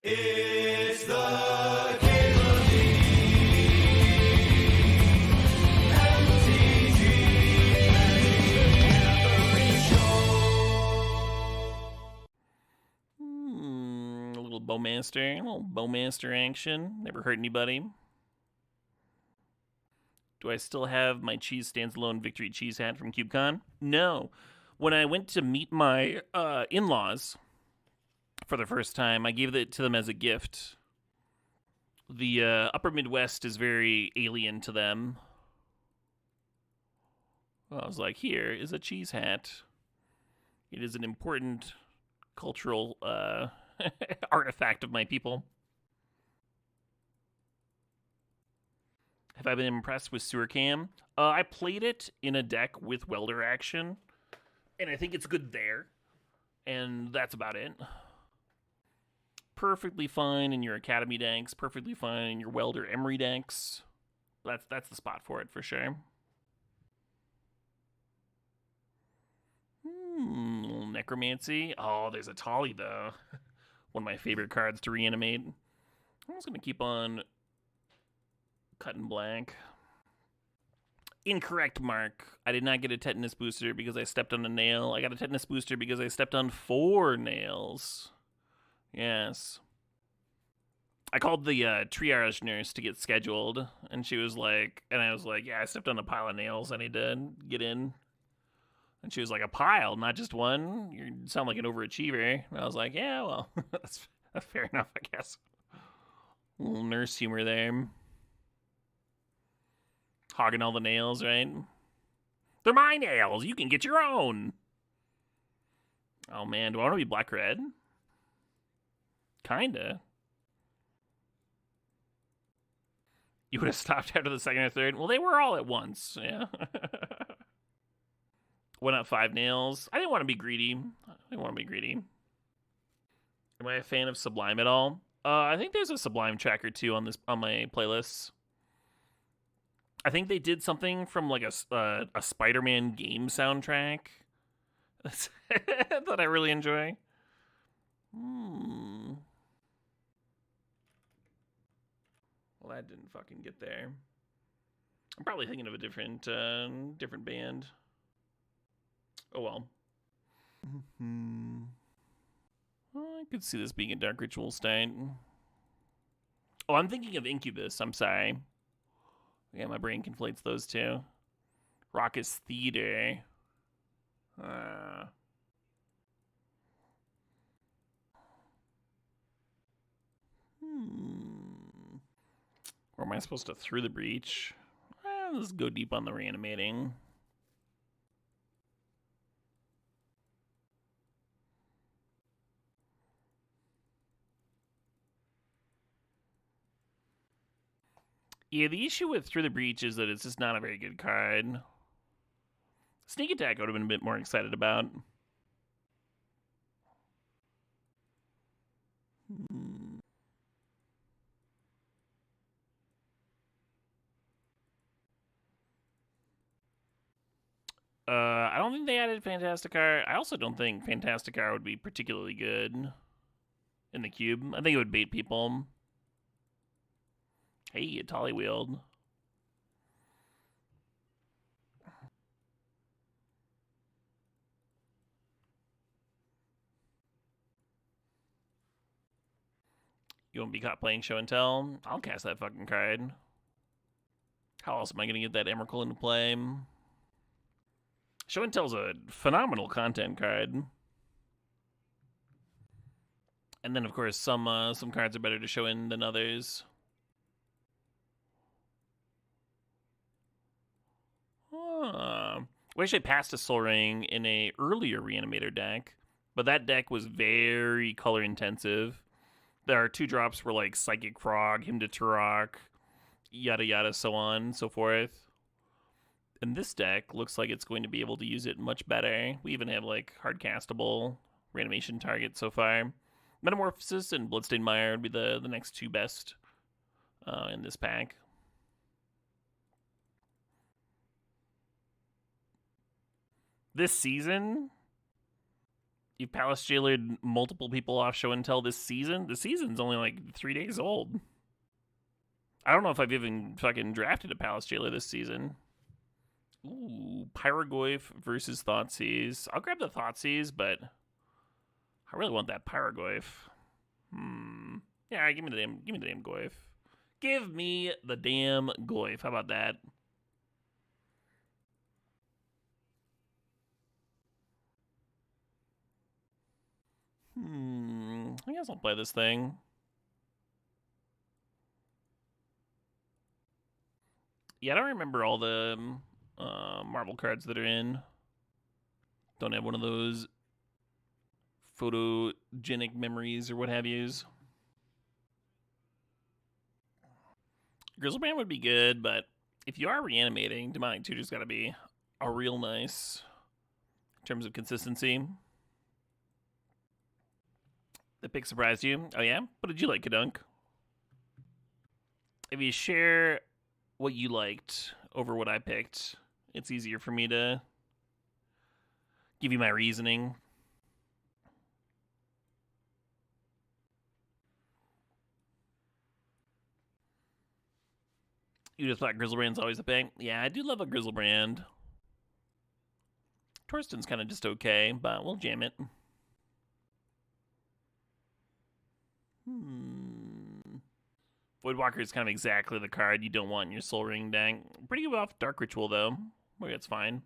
It's the Cable A little bowmaster action. Never hurt anybody. Do I still have my cheese stands alone victory cheese hat from CubeCon? No. When I went to meet my in-laws for the first time, I gave it to them as a gift. The upper Midwest is very alien to them. Well, I was like, here is a cheese hat. It is an important cultural artifact of my people. Have I been impressed with Sewer Cam? I played it in a deck with welder action, and I think it's good there. And that's about it. Perfectly fine in your Academy decks, perfectly fine in your Welder Emery decks. That's the spot for it, for sure. Necromancy. Oh, there's a Tolly, though. One of my favorite cards to reanimate. I'm just going to keep on cutting blank. Incorrect, Mark. I did not get a tetanus booster because I stepped on a nail. I got a tetanus booster because I stepped on 4 nails. Yes. I called the triage nurse to get scheduled, and she was like, and I was like, yeah, I stepped on a pile of nails. I need to get in. And she was like, a pile, not just one? You sound like an overachiever. And I was like, yeah, well, that's fair enough, I guess. A little nurse humor there. Hogging all the nails, right? They're my nails. You can get your own. Oh, man. Do I want to be black-red? Kinda. You would have stopped after the second or third? Well, they were all at once. Yeah. Went up 5 nails. I didn't want to be greedy. Am I a fan of Sublime at all? I think there's a Sublime track or two on my playlists. I think they did something from like a Spider-Man game soundtrack that I really enjoy. Well, that didn't fucking get there. I'm probably thinking of a different band. Oh well. I could see this being a Dark Ritual state. Oh, I'm thinking of Incubus. I'm sorry. Yeah, my brain conflates those two. Raucous Theater. Or am I supposed to through the breach? Let's go deep on the reanimating. Yeah, the issue with Through the Breach is that it's just not a very good card. Sneak Attack I would have been a bit more excited about. I don't think they added Fantasticar. I also don't think Fantasticar would be particularly good in the cube. I think it would bait people. Hey, a Tolly Wield. You won't be caught playing Show and Tell? I'll cast that fucking card. How else am I going to get that Emrakul into play? Show and Tell's a phenomenal content card. And then, of course, some cards are better to show in than others. Wish I passed a Soul Ring in a earlier Reanimator deck, but that deck was very color intensive. There are 2 drops were like Psychic Frog, Hymn to Turok, yada yada, so on and so forth. And this deck looks like it's going to be able to use it much better. We even have like hard castable reanimation targets so far. Metamorphosis and Bloodstained Mire would be the next 2 best in this pack. This season, You've Palace Jailered multiple people off show and tell this season? The season's only like 3 days old. I don't know if I've even fucking drafted a Palace Jailer this season. Ooh, Pyrogoyf versus Thoughtseize. I'll grab the Thoughtseize, but I really want that Pyrogoyf. Yeah, give me the damn Goyf. Give me the damn Goyf. How about that? I guess I'll play this thing. Yeah, I don't remember all the Marvel cards that are in. Don't have one of those photogenic memories or what have yous. Grizzlebrand would be good, but if you are reanimating, Demonic Tutor's got to be a real nice in terms of consistency. The pick surprised you? Oh yeah? What did you like, Kadunk? If you share what you liked over what I picked, it's easier for me to give you my reasoning. You just thought Grizzlebrand's always a pick? Yeah, I do love a Grizzlebrand. Torsten's kind of just okay, but we'll jam it. Voidwalker is kind of exactly the card you don't want in your Soul Ring deck. Pretty good off Dark Ritual, though. Well, that's fine.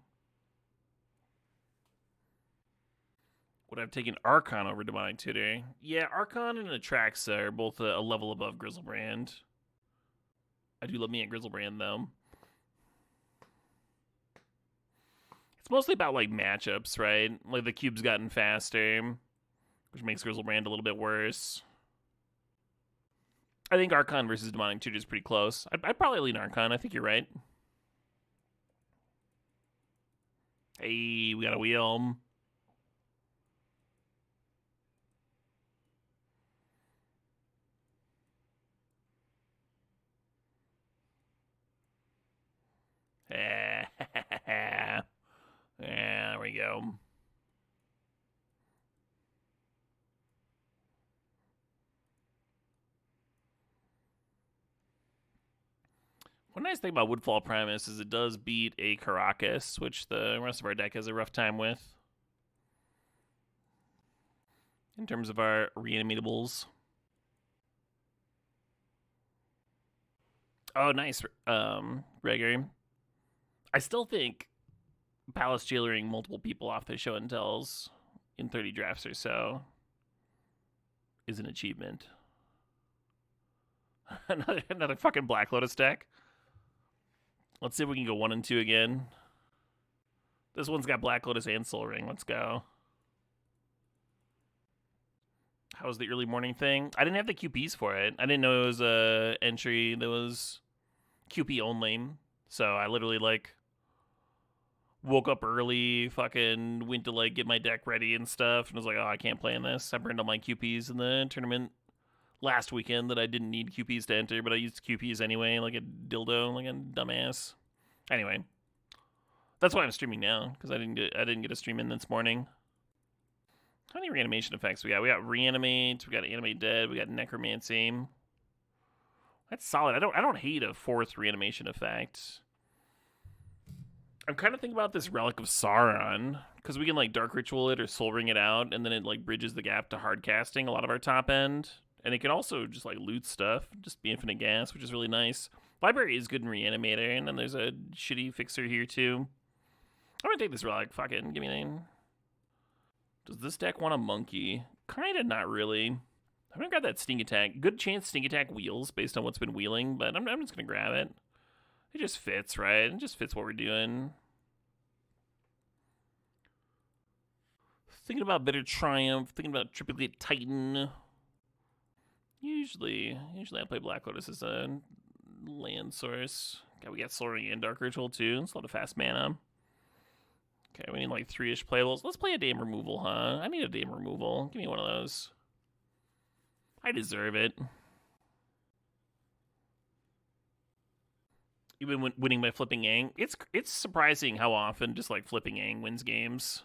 Would I have taken Archon over Demonic Tutor? Yeah, Archon and Atraxa are both a level above Grizzlebrand. I do love me a Grizzlebrand, though. It's mostly about, like, matchups, right? Like, the cube's gotten faster, which makes Grizzlebrand a little bit worse. I think Archon versus Demonic Tutor is pretty close. I'd probably lean Archon. I think you're right. Hey, we got a wheel. Yeah, there we go. One nice thing about Woodfall Primus is it does beat a Caracas, which the rest of our deck has a rough time with. In terms of our reanimatables. Oh, nice, Gregor. I still think Palace Jailering multiple people off their show and tells in 30 drafts or so is an achievement. another fucking Black Lotus deck. Let's see if we can go 1 and 2 again. This one's got Black Lotus and Soul Ring. Let's go. How was the early morning thing? I didn't have the QPs for it. I didn't know it was a entry that was QP only. So I literally, like, woke up early, fucking went to, like, get my deck ready and stuff, and was like, oh, I can't play in this. I burned all my QPs in the tournament last weekend that I didn't need QPs to enter, but I used QPs anyway, like a dildo, like a dumbass. Anyway, that's why I'm streaming now, because I didn't get a stream in this morning. How many reanimation effects we got? We got reanimate, we got animate dead, we got necromancy. That's solid. I don't hate a 4th reanimation effect. I'm kind of thinking about this Relic of Sauron, because we can, like, Dark Ritual it or Soul Ring it out, and then it, like, bridges the gap to hard casting a lot of our top end. And it can also just, like, loot stuff, just be infinite gas, which is really nice. Library is good in Reanimator, and then there's a shitty fixer here, too. I'm gonna take this Relic. Fuck it. Give me a name. Does this deck want a monkey? Kinda not really. I'm gonna grab that Sneak Attack. Good chance Sneak Attack wheels based on what's been wheeling, but I'm just gonna grab it. It just fits, right? It just fits what we're doing. Thinking about Bitter Triumph. Thinking about Triplicate Titan. Usually I play Black Lotus as a land source. Okay, we got Soul Ring and Dark Ritual too. It's a lot of fast mana. Okay, we need like 3-ish playables. Let's play a Dame Removal, huh? I need a Dame Removal. Give me one of those. I deserve it. You've been winning by flipping Aang. It's surprising how often just like flipping Aang wins games.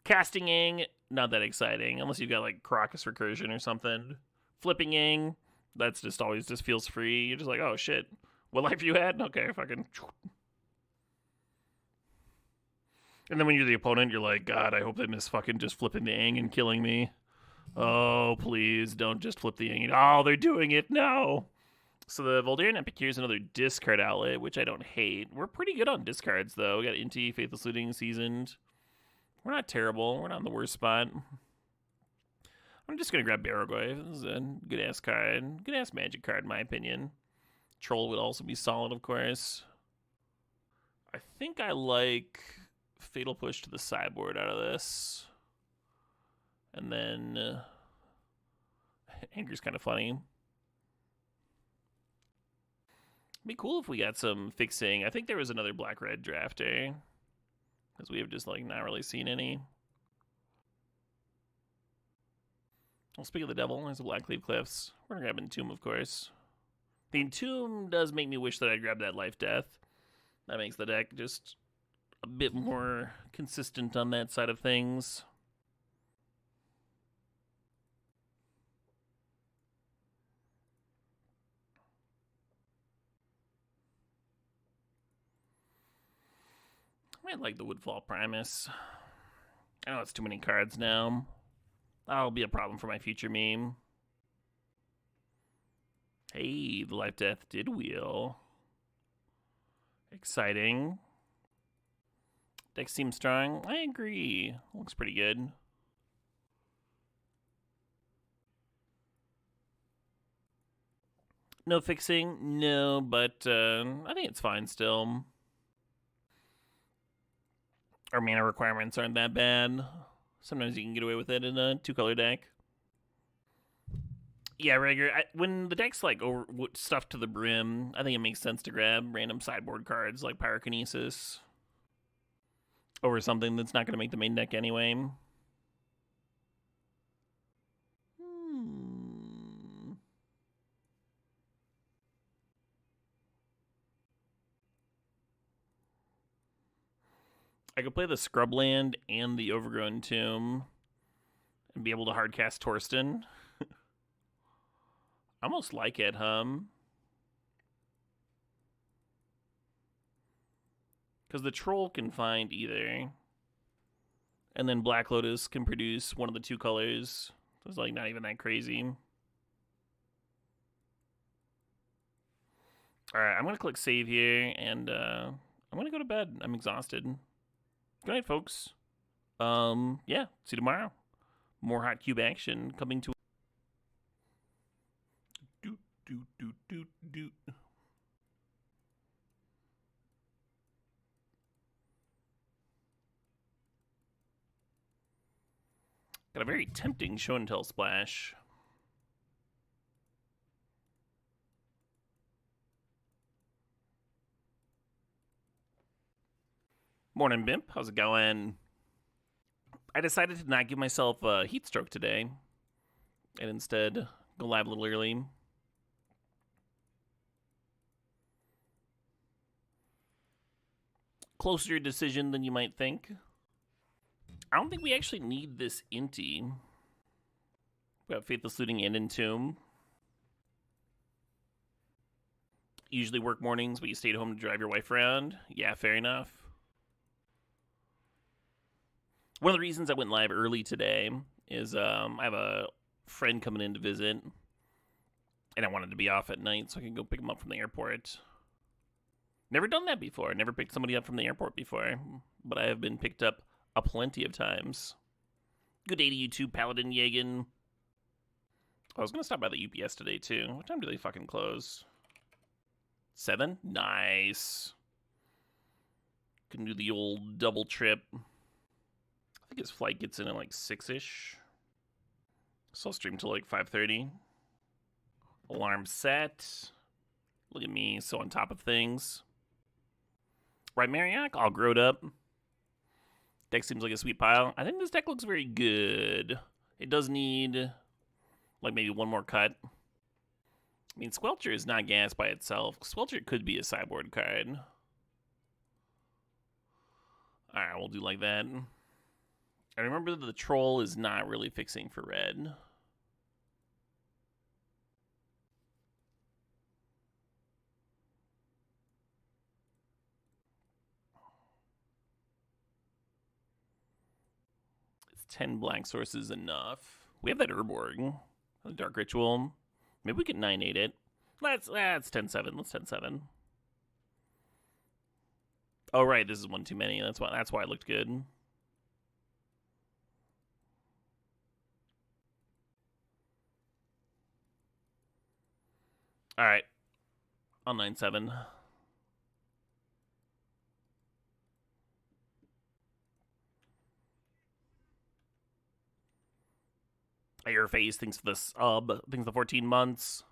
Casting Ing, not that exciting, unless you've got like Caracas Recursion or something. Flipping Ing, that's just always just feels free. You're just like, oh shit, what life you had? Okay, fucking. And then when you're the opponent, you're like, God, I hope they miss fucking just flipping the Ing and killing me. Oh, please don't just flip the Ing. Oh, they're doing it. No. So the Voldaren Epicure is another discard outlet, which I don't hate. We're pretty good on discards, though. We got Inti, Faithless Looting, Seasoned. We're not terrible. We're not in the worst spot. I'm just going to grab Barrogoy. This is a good-ass card. Good-ass magic card, in my opinion. Troll would also be solid, of course. I think I like Fatal Push to the sideboard out of this. And then Anger's kind of funny. It'd be cool if we got some fixing. I think there was another black-red drafter. Because we have just, like, not really seen any. Well, speak of the devil, there's the Blackleaf Cliffs. We're going to grab Entomb, of course. The Entomb does make me wish that I'd grab that Life Death. That makes the deck just a bit more consistent on that side of things. I might like the Woodfall Primus. I know it's too many cards now. That'll be a problem for my future meme. Hey, the Life Death did wheel. Exciting. Deck seems strong. I agree. Looks pretty good. No fixing? No, but I think it's fine still. Our mana requirements aren't that bad. Sometimes you can get away with it in a 2-color deck. Yeah, Rager, when the deck's like stuffed to the brim, I think it makes sense to grab random sideboard cards like Pyrokinesis over something that's not going to make the main deck anyway. I could play the Scrubland and the Overgrown Tomb and be able to hardcast Torsten. I almost like it, because the Troll can find either. And then Black Lotus can produce one of the 2 colors. So it's like not even that crazy. Alright, I'm going to click save here, and I'm going to go to bed. I'm exhausted. Good night, folks. Yeah, see you tomorrow. More Hot Cube action coming to... Got a very tempting show and tell splash. Morning, Bimp. How's it going? I decided to not give myself a heat stroke today and instead go live a little early. Closer decision than you might think. I don't think we actually need this Inti. We have Faithless Looting and Entomb. Usually work mornings, but you stayed home to drive your wife around. Yeah, fair enough. One of the reasons I went live early today is I have a friend coming in to visit, and I wanted to be off at night so I could go pick him up from the airport. Never done that before. Never picked somebody up from the airport before, but I have been picked up a plenty of times. Good day to you too, Paladin Yagan. I was going to stop by the UPS today too. What time do they fucking close? 7? Nice. Can do the old double trip. I think his flight gets in at like 6-ish. So I'll stream till like 5:30. Alarm set. Look at me, so on top of things. Right, Mariac? All growed up. Deck seems like a sweet pile. I think this deck looks very good. It does need, like, maybe one more cut. I mean, Squelcher is not gas by itself. Squelcher could be a sideboard card. Alright, we'll do like that. I remember that the troll is not really fixing for red. It's 10 black sources enough. We have that Urborg, the Dark Ritual. Maybe we can 9-8 it. Let's 10-7. Let's 10-7. Oh right, this is one too many. That's why it looked good. All right, I'll 9-7. Your face thinks the sub, thinks the 14 months.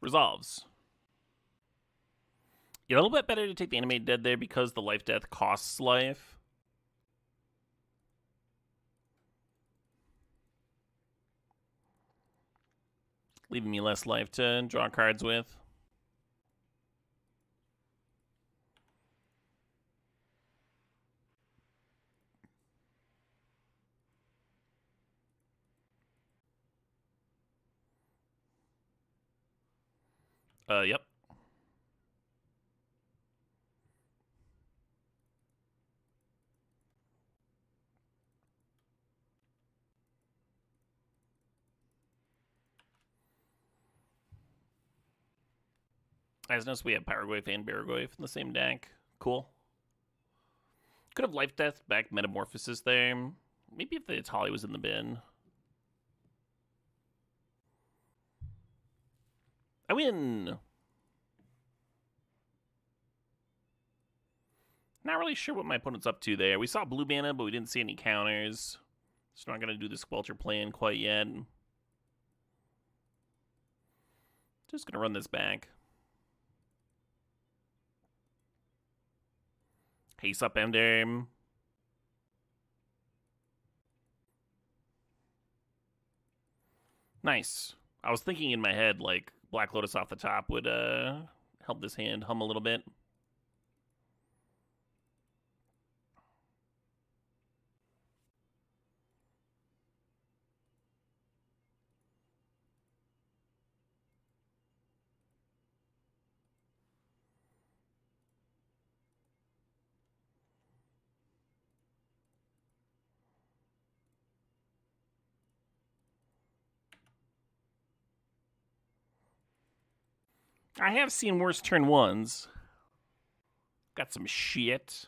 Resolves. Yeah, a little bit better to take the animated dead there because the life death costs life. Leaving me less life to draw cards with. Yep. I just noticed we have Pyrogoyf and Baragoyf in the same deck. Cool. Could have Life Death back Metamorphosis there. Maybe if the Tali was in the bin. I win! Not really sure what my opponent's up to there. We saw blue mana, but we didn't see any counters. So not going to do the Squelcher plan quite yet. Just going to run this back. Haste up Ender. Nice. I was thinking in my head, like, Black Lotus off the top would help this hand hum a little bit. I have seen worse turn ones. Got some shit.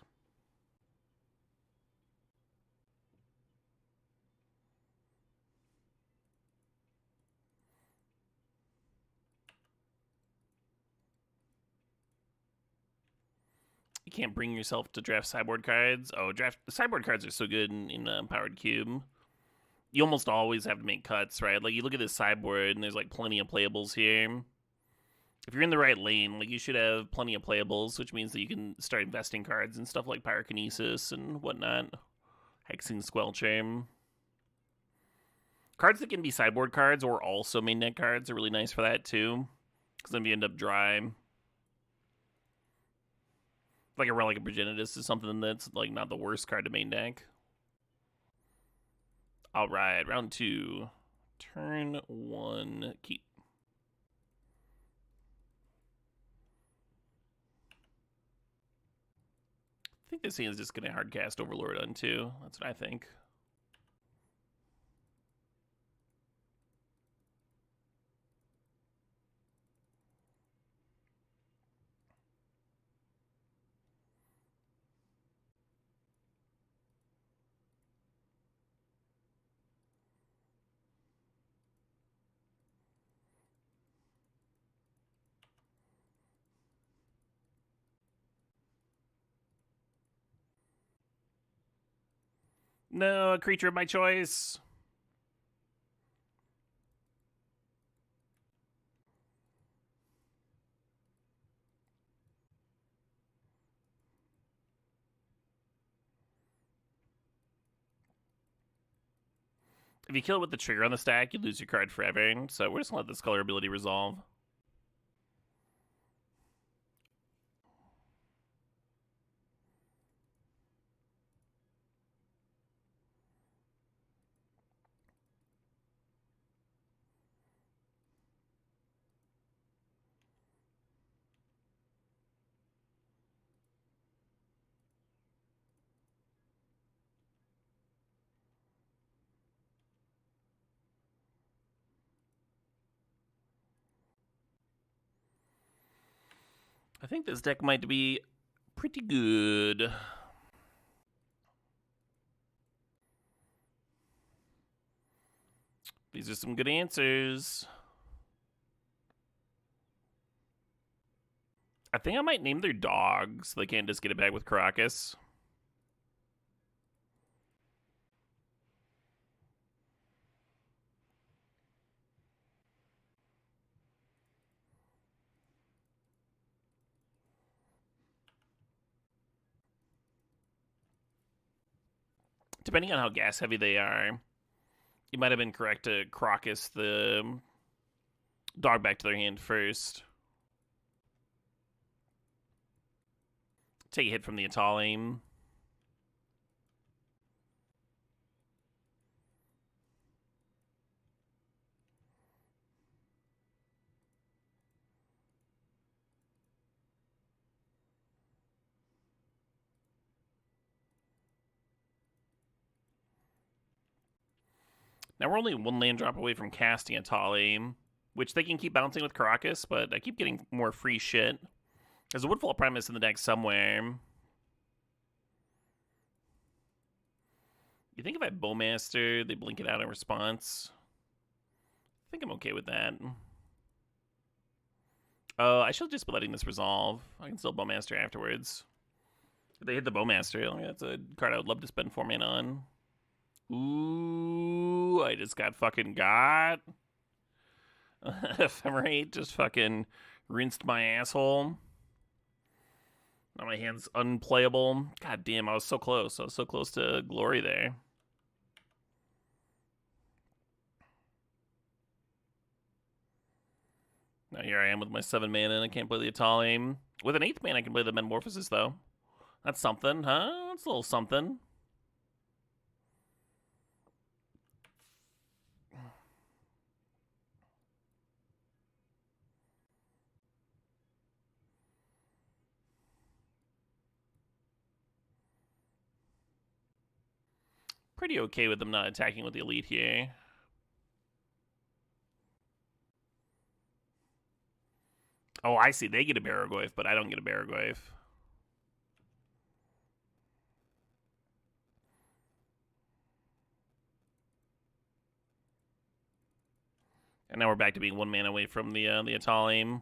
You can't bring yourself to draft sideboard cards. Oh, the sideboard cards are so good in Powered Cube. You almost always have to make cuts, right? Like, you look at this sideboard, and there's, like, plenty of playables here. If you're in the right lane, like, you should have plenty of playables, which means that you can start investing cards and stuff like Pyrokinesis and whatnot. Hexing Squelcher. Cards that can be sideboard cards or also main deck cards are really nice for that, too. Because then you end up dry. Like a Relic of Progenitus is something that's, like, not the worst card to main deck. Alright, round 2. Turn 1, keep. I think this hand is just going to hardcast Overlord on 2. That's what I think. No, a creature of my choice. If you kill it with the trigger on the stack, you lose your card forever. So we're just gonna let this color ability resolve. I think this deck might be pretty good. These are some good answers. I think I might name their dog so they can't just get it back with Caracas. Depending on how gas heavy they are, you might have been correct to Crocus the dog back to their hand first. Take a hit from the Atali. Now we're only one land drop away from casting Atali, which they can keep bouncing with Caracas, but I keep getting more free shit. There's a Woodfall Primus in the deck somewhere. You think if I Bowmaster, they blink it out in response? I think I'm okay with that. I should just be letting this resolve. I can still Bowmaster afterwards. If they hit the Bowmaster, that's a card I would love to spend 4 mana on. Ooh, I just got fucking got. Ephemerate just fucking rinsed my asshole. Now my hand's unplayable. God damn, I was so close. I was so close to glory there. Now here I am with my 7 mana and I can't play the Atali. With an 8th mana I can play the Metamorphosis though. That's something, huh? That's a little something. Pretty okay with them not attacking with the elite here. Oh, I see. They get a Barrogoyf, but I don't get a Barrogoyf. And now we're back to being 1 mana away from the Atali.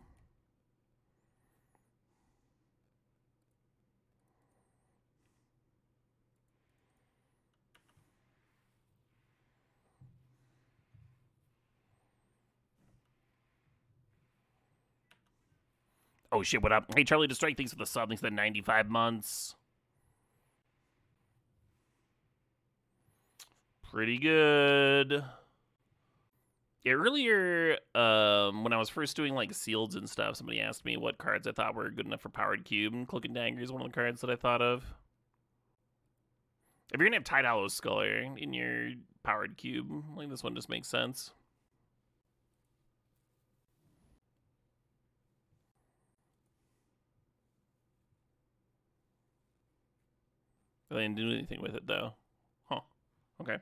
Oh shit, what up? Hey Charlie to Strike, thanks for the sub, thanks for the 95 months. Pretty good. Yeah, earlier, when I was first doing like sealeds and stuff, somebody asked me what cards I thought were good enough for Powered Cube, and Cloak and Dagger is one of the cards that I thought of. If you're gonna have Tide Hollow Sculler in your Powered Cube, like this one just makes sense. I didn't do anything with it though. Huh. Okay.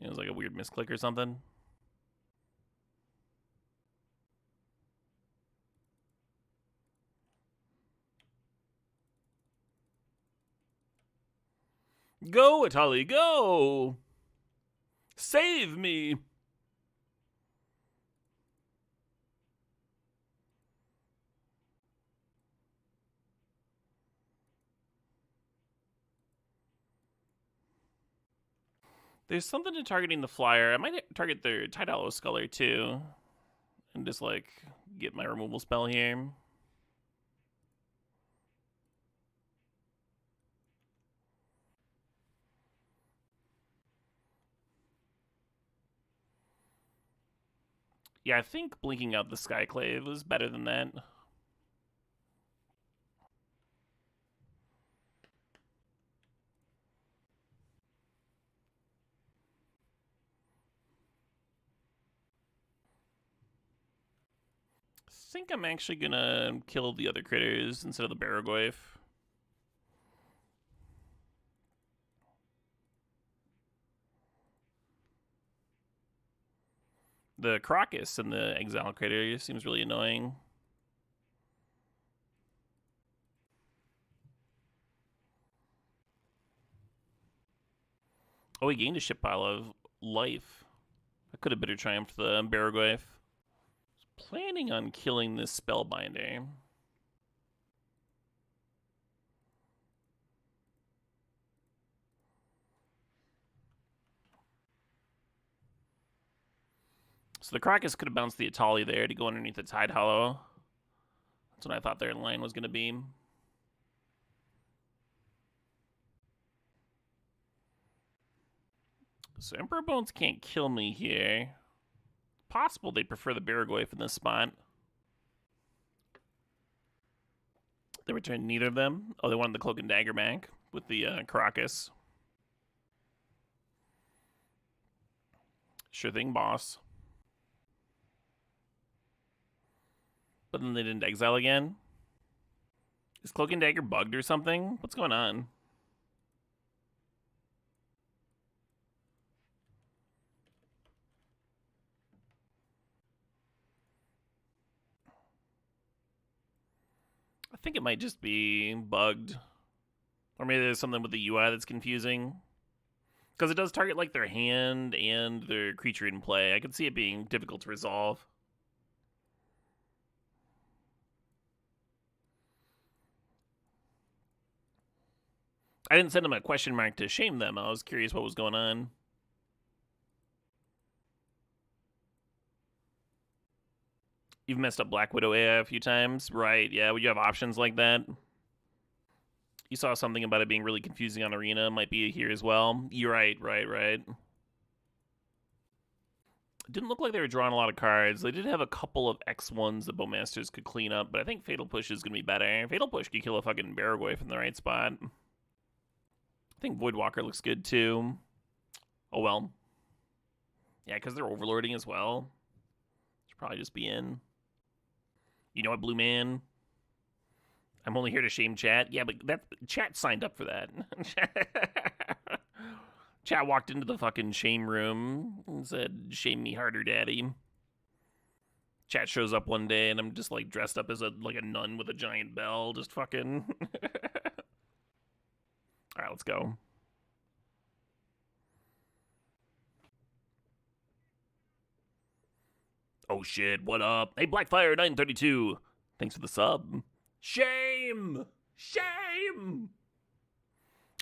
It was like a weird misclick or something. Go, Atali, go! Save me! There's something to targeting the flyer. I might target their Tide Hollow Sculler too. And just like get my removal spell here. Yeah, I think blinking out the Skyclave was better than that. I think I'm actually gonna kill the other critters instead of the Barragoyf. The Crocus and the Exile critter seems really annoying. Oh, he gained a ship pile of life. I could have better triumphed the Barragoyf. Planning on killing this Spellbinder. So the Crocus could have bounced the Atali there to go underneath the Tide Hollow. That's what I thought their line was going to be. So Emperor Bones can't kill me here. Possible they prefer the Barragoyf in this spot. They returned neither of them. Oh, they wanted the Cloak and Dagger back with the Crocus. Sure thing, boss. But then they didn't exile again. Is Cloak and Dagger bugged or something? What's going on? I think it might just be bugged. Or maybe there's something with the UI that's confusing. Because it does target like their hand and their creature in play. I could see it being difficult to resolve. I didn't send them a question mark to shame them. I was curious what was going on. You've messed up Black Widow AI a few times, right? Yeah, well, you have options like that. You saw something about it being really confusing on Arena. Might be here as well. You're right. It didn't look like they were drawing a lot of cards. They did have a couple of X1s that Bowmasters could clean up, but I think Fatal Push is going to be better. Fatal Push could kill a fucking Barragoyf in the right spot. I think Voidwalker looks good too. Oh well. Yeah, because they're overlording as well. Should probably just be in. You know what, Blue Man? I'm only here to shame chat. Yeah, but that chat signed up for that. Chat walked into the fucking shame room and said, "Shame me harder, daddy." Chat shows up one day and I'm just like dressed up as a nun with a giant bell, just fucking. All right, let's go. Oh shit, what up? Hey, Blackfire 932. Thanks for the sub. Shame! Shame!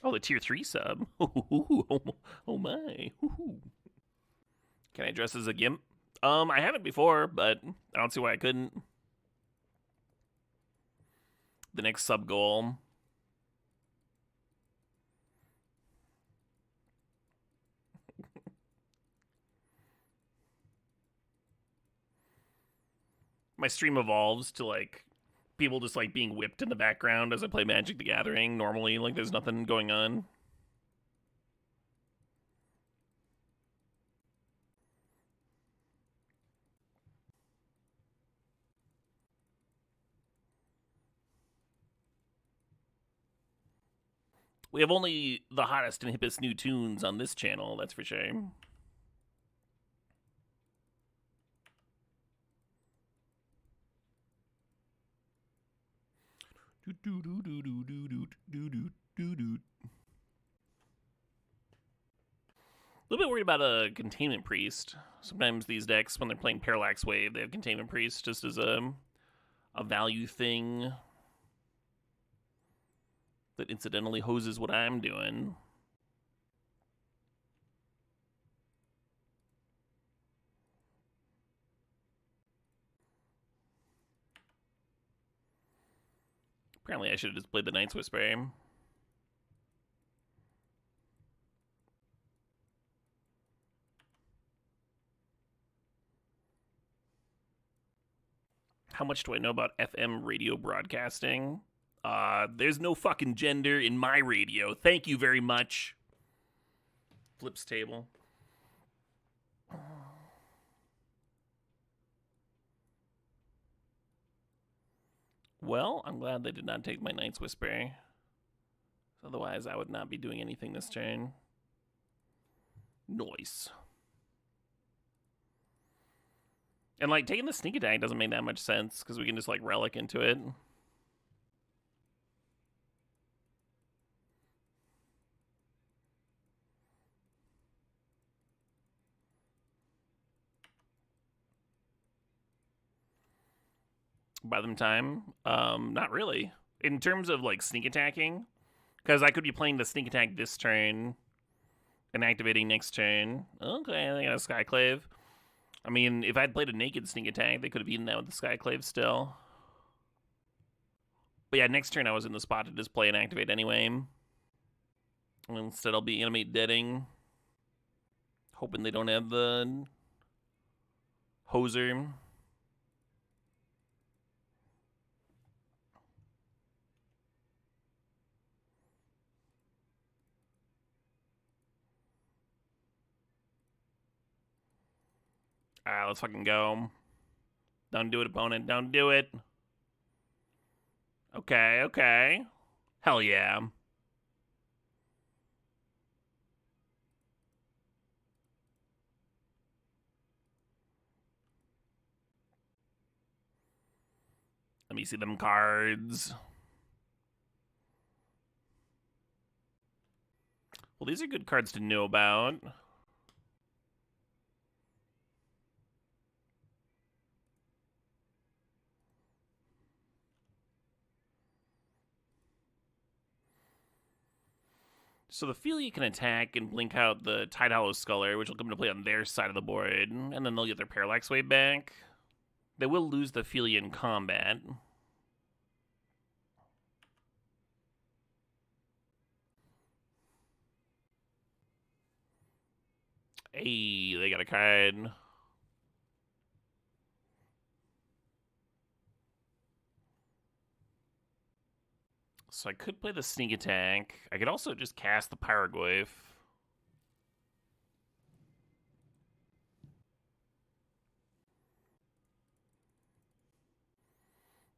Oh, the tier 3 sub. Oh my. Can I dress as a gimp? I haven't before, but I don't see why I couldn't. The next sub goal. My stream evolves to like people just like being whipped in the background as I play Magic the Gathering. Normally, like there's nothing going on. We have only the hottest and hippest new tunes on this channel, that's for sure. A little bit worried about a Containment Priest. Sometimes these decks, when they're playing Parallax Wave, they have Containment Priest just as a value thing that incidentally hoses what I'm doing. Apparently I should have just played the Night's Whisper. How much do I know about FM radio broadcasting? There's no fucking gender in my radio. Thank you very much. Flips table. Well, I'm glad they did not take my Night's Whisper. Otherwise, I would not be doing anything this turn. Nice. And, like, taking the sneak attack doesn't make that much sense, because we can just, like, relic into it. By the time, not really. In terms of, like, sneak attacking, because I could be playing the sneak attack this turn and activating next turn. Okay, I got a Skyclave. I mean, if I'd played a naked sneak attack, they could have eaten that with the Skyclave still. But yeah, next turn I was in the spot to just play and activate anyway. And instead I'll be animate deading. Hoping they don't have the hoser. Alright, let's fucking go. Don't do it, opponent. Don't do it. Okay, okay. Hell yeah. Let me see them cards. Well, these are good cards to know about. So the Feely can attack and blink out the Tide Hollow Sculler, which will come into play on their side of the board, and then they'll get their Parallax Wave back. They will lose the Feely in combat. Hey, they got a card. So I could play the sneak attack. I could also just cast the Pyroglyph.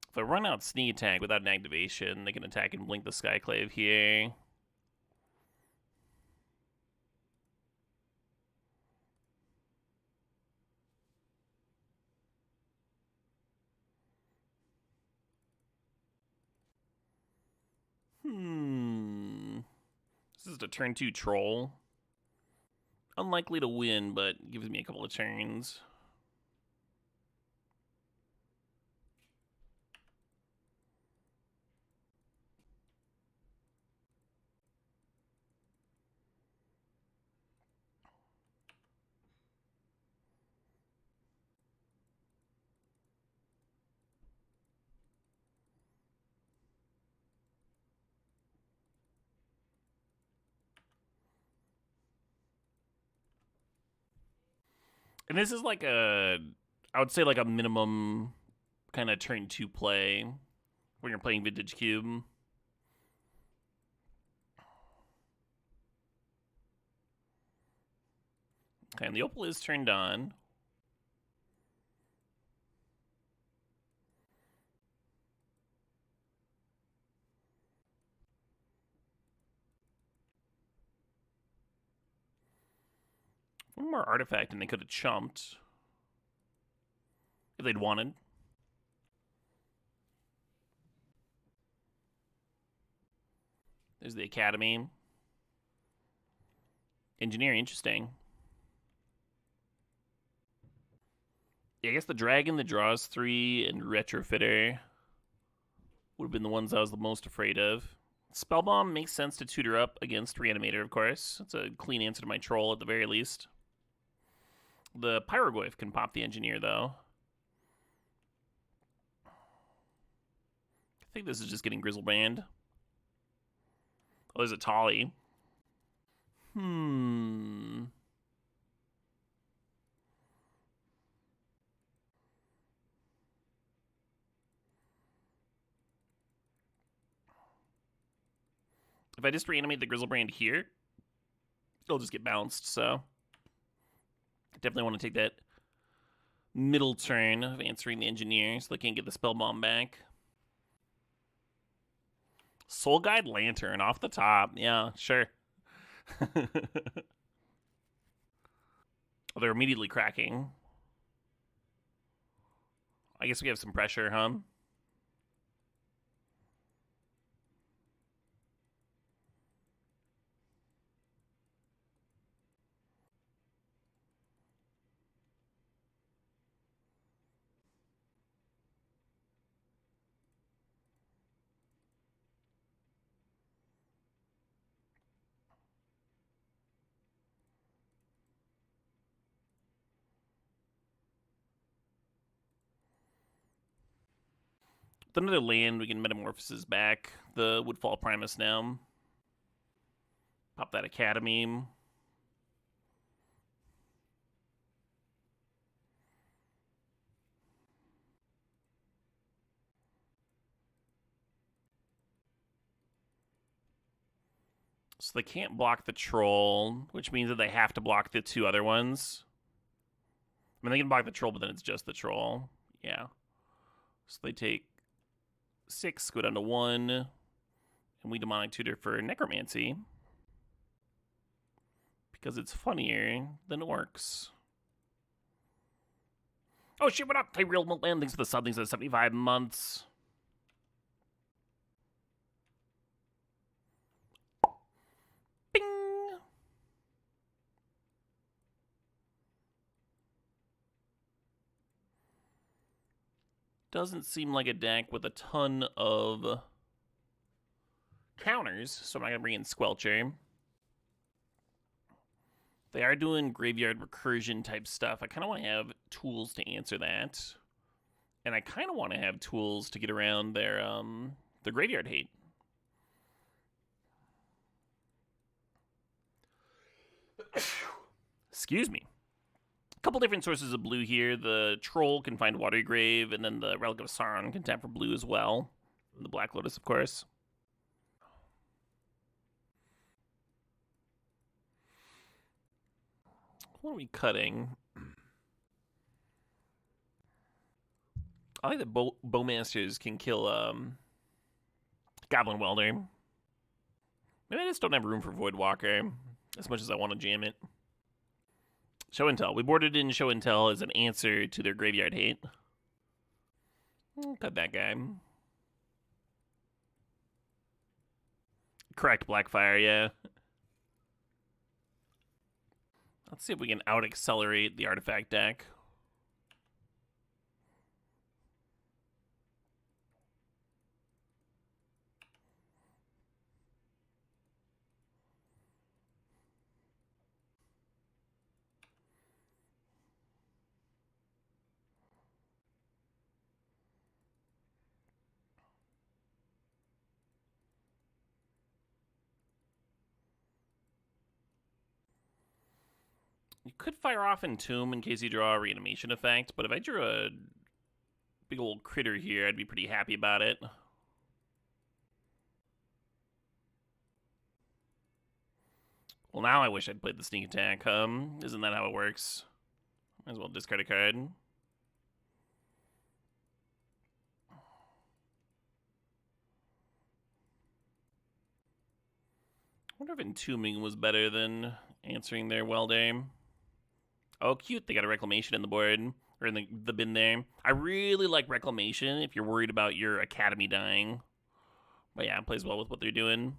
If I run out sneak attack without an activation, they can attack and blink the Skyclave here. This is a turn 2 troll. Unlikely to win, but gives me a couple of turns. And this is like I would say like a minimum kind of turn 2 play when you're playing Vintage Cube. Okay, and the Opal is turned on. One more artifact and they could have chumped. If they'd wanted. There's the Academy. Engineer, interesting. Yeah, I guess the Dragon that draws 3 and Retrofitter would have been the ones I was the most afraid of. Spellbomb makes sense to tutor up against Reanimator, of course. That's a clean answer to my troll at the very least. The Pyroglyph can pop the Engineer, though. I think this is just getting Grizzleband. Oh, there's a Tolly. If I just reanimate the Grizzlebrand here, it'll just get bounced, so I definitely want to take that middle turn of answering the engineer so they can't get the spell bomb back. Soul Guide Lantern off the top. Yeah, sure. Oh, they're immediately cracking. I guess we have some pressure, huh? With another land, we can Metamorphosis back the Woodfall Primus now. Pop that Academy. So they can't block the Troll, which means that they have to block the two other ones. I mean, they can block the Troll, but then it's just the Troll. Yeah. So they take 6, go down to 1, and we Demonic Tutor for Necromancy. Because it's funnier than Orcs. Oh shit, what up? Hey, Real Milkman, thanks for the sub, thanks for the 75 months. Bing! Doesn't seem like a deck with a ton of counters, so I'm not going to bring in Squelcher. They are doing graveyard recursion type stuff. I kind of want to have tools to answer that. And I kind of want to have tools to get around their graveyard hate. Excuse me. A couple different sources of blue here. The Troll can find Watery Grave, and then the Relic of Sauron can tap for blue as well. And the Black Lotus, of course. What are we cutting? I like that Bowmasters can kill Goblin Welder. Maybe I just don't have room for Voidwalker as much as I want to jam it. Show and Tell. We boarded in Show and Tell as an answer to their graveyard hate. Cut that guy. Correct, Blackfire, yeah. Let's see if we can out-accelerate the artifact deck. You could fire off Entomb in case you draw a reanimation effect, but if I drew a big old critter here, I'd be pretty happy about it. Well, now I wish I'd played the sneak attack. Isn't that how it works? Might as well discard a card. I wonder if Entombing was better than answering their Welder. Oh, cute. They got a Reclamation in the board. Or in the bin there. I really like Reclamation if you're worried about your Academy dying. But yeah, it plays well with what they're doing.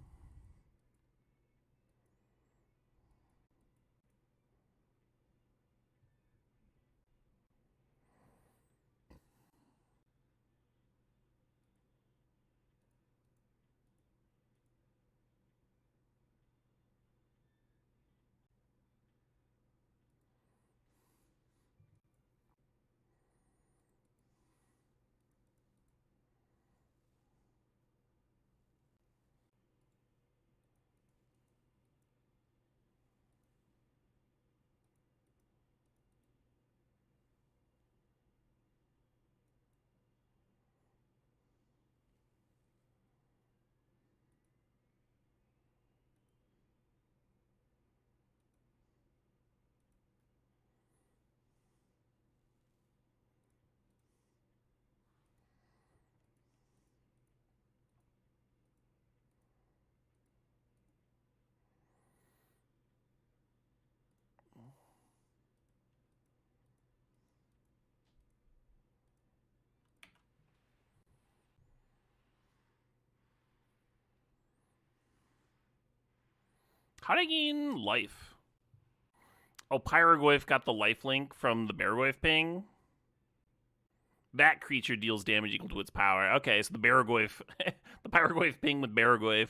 How'd I gain life? Oh, Pyrogoyf got the life link from the Beargoyf ping. That creature deals damage equal to its power. Okay, so the Beargoyf, the Pyrogoyf ping with Beargoyf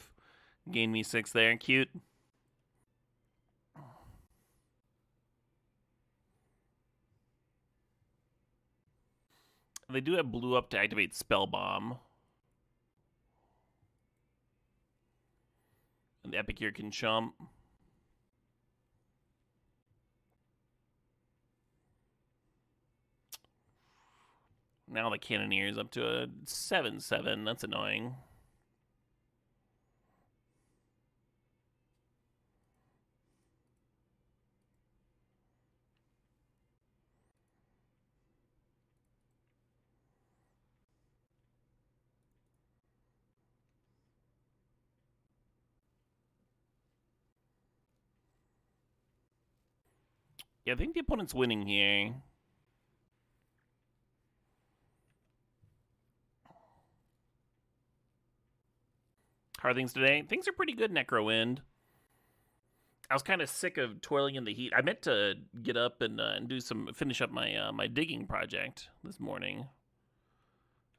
gained me 6 there. Cute. They do have blue up to activate Spell Bomb. And the Epicure can chump. Now the Cannoneer is up to a 7/7. That's annoying. Yeah, I think the opponent's winning here. How are things today? Things are pretty good, Necrowind. I was kind of sick of toiling in the heat. I meant to get up and finish up my my digging project this morning,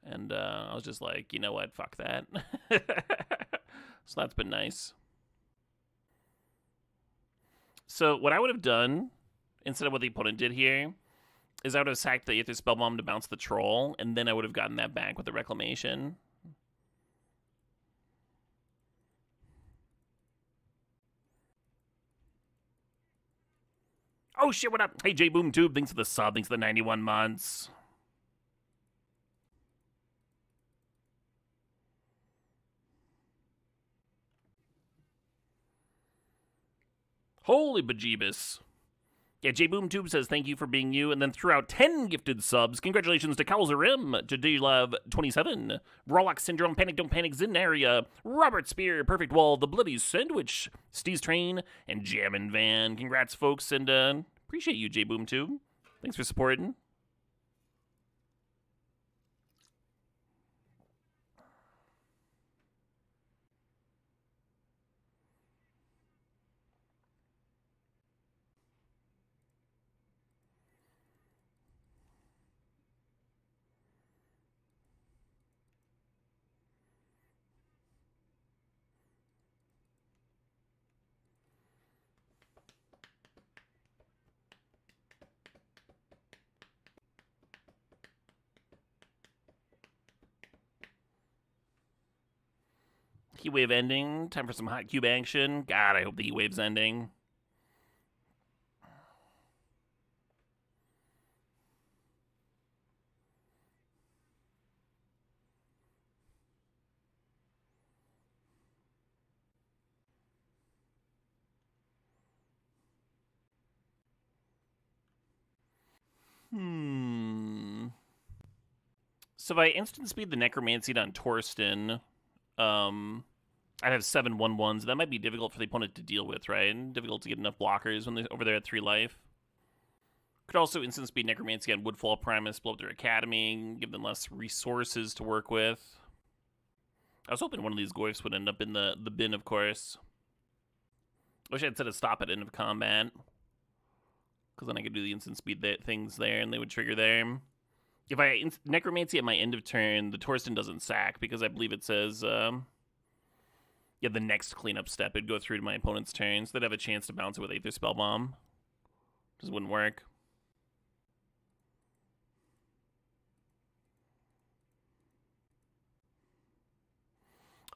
and I was just like, you know what, fuck that. So that's been nice. So what I would have done instead of what the opponent did here is I would have sacked the Aether Spellbomb to bounce the troll, and then I would have gotten that back with the Reclamation. Oh shit, what up? Hey, J Boom Tube, thanks for the sub, thanks for the 91 months. Holy bejeebus. Yeah, J Boom Tube says thank you for being you, and then threw out 10 gifted subs. Congratulations to Cowser to DLove27, Rollock Syndrome, Panic Don't Panic, Zinaria, Robert Spear, Perfect Wall, The Bloody Sandwich, Steve's Train, and Jammin' Van. Congrats, folks, and appreciate you, J Boom Tube. Thanks for supporting. Heatwave ending. Time for some hot cube action. God, I hope the Heatwave's ending. So if I instant speed the Necromancy on Torsten, I'd have 7 1/1s. That might be difficult for the opponent to deal with, right? And difficult to get enough blockers when they're over there at 3 life. Could also instant speed Necromancy on Woodfall Primus, blow up their Academy, give them less resources to work with. I was hoping one of these Goyfs would end up in the bin, of course. I wish I had set a stop at end of combat. Because then I could do the instant speed things there, and they would trigger there. If I Necromancy at my end of turn, the Torsten doesn't sack, because I believe it says, yeah, the next cleanup step, it'd go through to my opponent's turn, so they'd have a chance to bounce it with Aether Spellbomb. Just wouldn't work.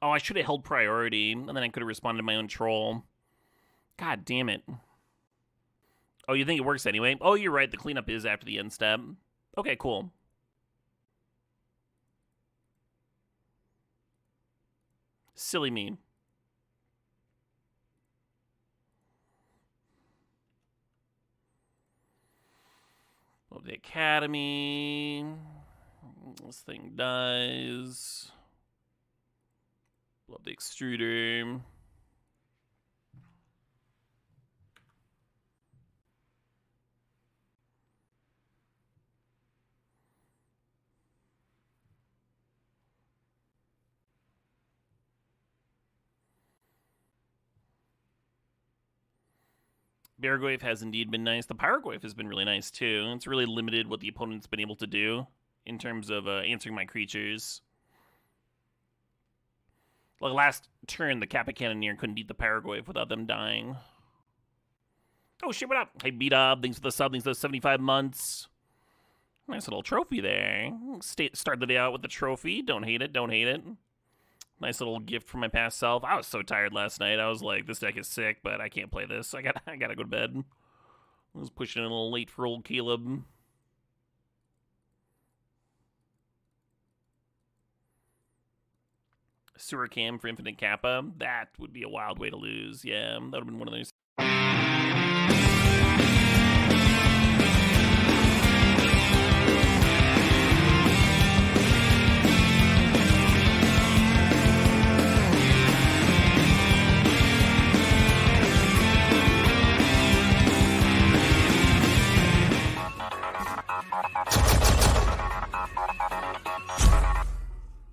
Oh, I should have held priority, and then I could have responded to my own troll. God damn it. Oh, you think it works anyway? Oh, you're right, the cleanup is after the end step. Okay, cool. Silly me. Love the Academy. This thing dies. Love the Extruder. Baragwave has indeed been nice. The Pyrogwave has been really nice too. It's really limited what the opponent's been able to do in terms of answering my creatures. Like last turn, the Kappa Cannoneer couldn't beat the Pyrogwave without them dying. Oh shit, what up? Hey, B-Dub, thanks for the sub, thanks for the 75 months. Nice little trophy there. Start the day out with the trophy. Don't hate it, don't hate it. Nice little gift from my past self. I was so tired last night. I was like, this deck is sick, but I can't play this. I gotta go to bed. I was pushing it a little late for old Caleb. Sewer Cam for Infinite Kappa. That would be a wild way to lose. Yeah, that would have been one of those